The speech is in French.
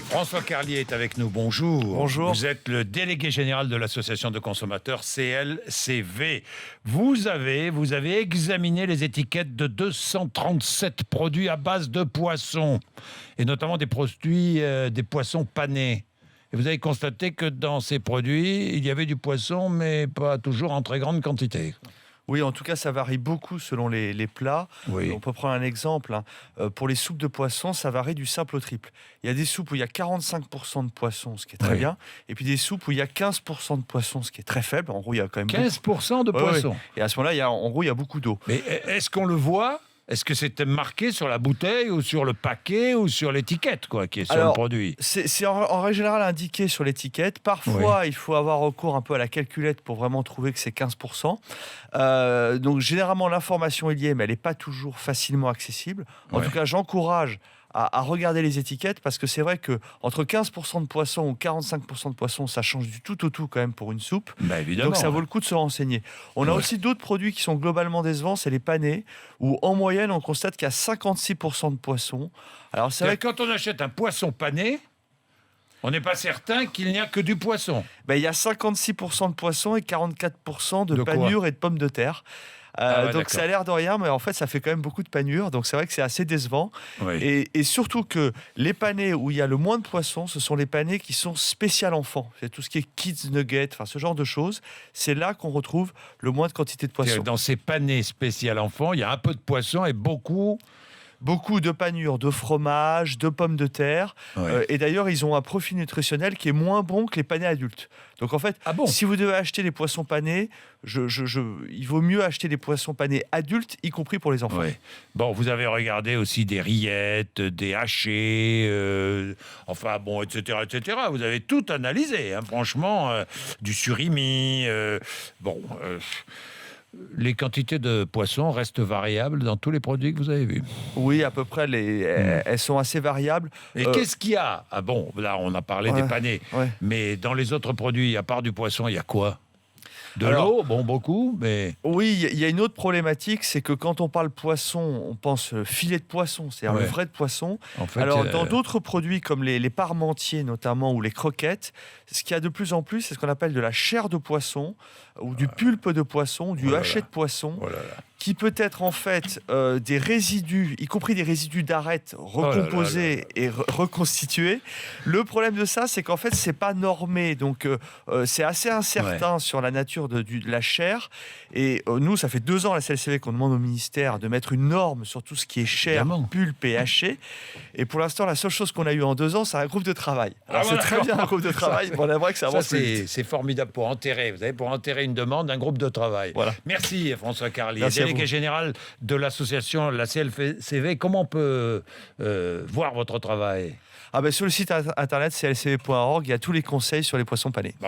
François Carlier est avec nous, bonjour. Bonjour. Vous êtes le délégué général de l'association de consommateurs CLCV. Vous avez examiné les étiquettes de 237 produits à base de poissons, et notamment des produits, des poissons panés. Et vous avez constaté que dans ces produits, il y avait du poisson, mais pas toujours en très grande quantité. Oui, en tout cas, ça varie beaucoup selon les plats. Oui. On peut prendre un exemple. Pour les soupes de poisson, ça varie du simple au triple. Il y a des soupes où il y a 45% de poisson, ce qui est très bien. Et puis des soupes où il y a 15% de poisson, ce qui est très faible. En gros, il y a quand même 15% de poisson. Ouais. Et à ce moment-là, en gros, il y a beaucoup d'eau. Mais est-ce qu'on le voit ? Est-ce que c'est marqué sur la bouteille ou sur le paquet ou sur l'étiquette qui est sur le produit ? C'est en règle générale indiqué sur l'étiquette. Parfois, il faut avoir recours un peu à la calculette pour vraiment trouver que c'est 15%. Donc généralement, l'information est liée, mais elle n'est pas toujours facilement accessible. En tout cas, j'encourage à regarder les étiquettes, parce que c'est vrai qu'entre 15% de poisson ou 45% de poisson, ça change du tout au tout quand même pour une soupe. Bah évidemment, donc ça vaut le coup de se renseigner. On a aussi d'autres produits qui sont globalement décevants, c'est les panés, où en moyenne on constate qu'il y a 56% de poisson. Alors c'est vrai que quand on achète un poisson pané, on n'est pas certain qu'il n'y a que du poisson. il y a 56% de poisson et 44% de quoi panures et de pommes de terre. Donc d'accord. ça a l'air de rien, mais en fait ça fait quand même beaucoup de panures, donc c'est vrai que c'est assez décevant. Oui. Et surtout que les panés où il y a le moins de poissons, ce sont les panés qui sont spécial enfants. C'est tout ce qui est kids nuggets, enfin ce genre de choses. C'est là qu'on retrouve le moins de quantité de poissons. Dans ces panés spécial enfants, il y a un peu de poisson et beaucoup de panures, de fromage, de pommes de terre. Et d'ailleurs, ils ont un profil nutritionnel qui est moins bon que les panés adultes. Donc en fait, si vous devez acheter des poissons panés, il vaut mieux acheter des poissons panés adultes, y compris pour les enfants. Oui. Bon, vous avez regardé aussi des rillettes, des hachés, etc., etc. Vous avez tout analysé, hein, franchement, du surimi. Les quantités de poissons restent variables dans tous les produits que vous avez vus. Oui, à peu près, elles sont assez variables. Et qu'est-ce qu'il y a ? Là, on a parlé des panés. Mais dans les autres produits, à part du poisson, il y a quoi ? L'eau, beaucoup, mais... Oui, il y a une autre problématique, c'est que quand on parle poisson, on pense filet de poisson, c'est-à-dire le vrai de poisson. En fait, dans d'autres produits comme les parmentiers notamment, ou les croquettes, ce qu'il y a de plus en plus, c'est ce qu'on appelle de la chair de poisson, ou du pulpe de poisson, du haché de poisson, qui peut être en fait des résidus, y compris des résidus d'arêtes recomposés et reconstitués. Le problème de ça, c'est qu'en fait, c'est pas normé, donc c'est assez incertain sur la nature de la chair. Et nous, ça fait 2 ans à la CLCV qu'on demande au ministère de mettre une norme sur tout ce qui est chair, pulpe et haché. Et pour l'instant, la seule chose qu'on a eue en 2 ans, c'est un groupe de travail. Alors c'est très bien un groupe de travail, mais on aimerait que ça avance plus vite. C'est formidable pour enterrer. Vous savez, pour enterrer une demande, un groupe de travail. Merci François Carlier, délégué général de l'association, la CLCV. Comment on peut voir votre travail ? Sur le site internet clcv.org, il y a tous les conseils sur les poissons panés.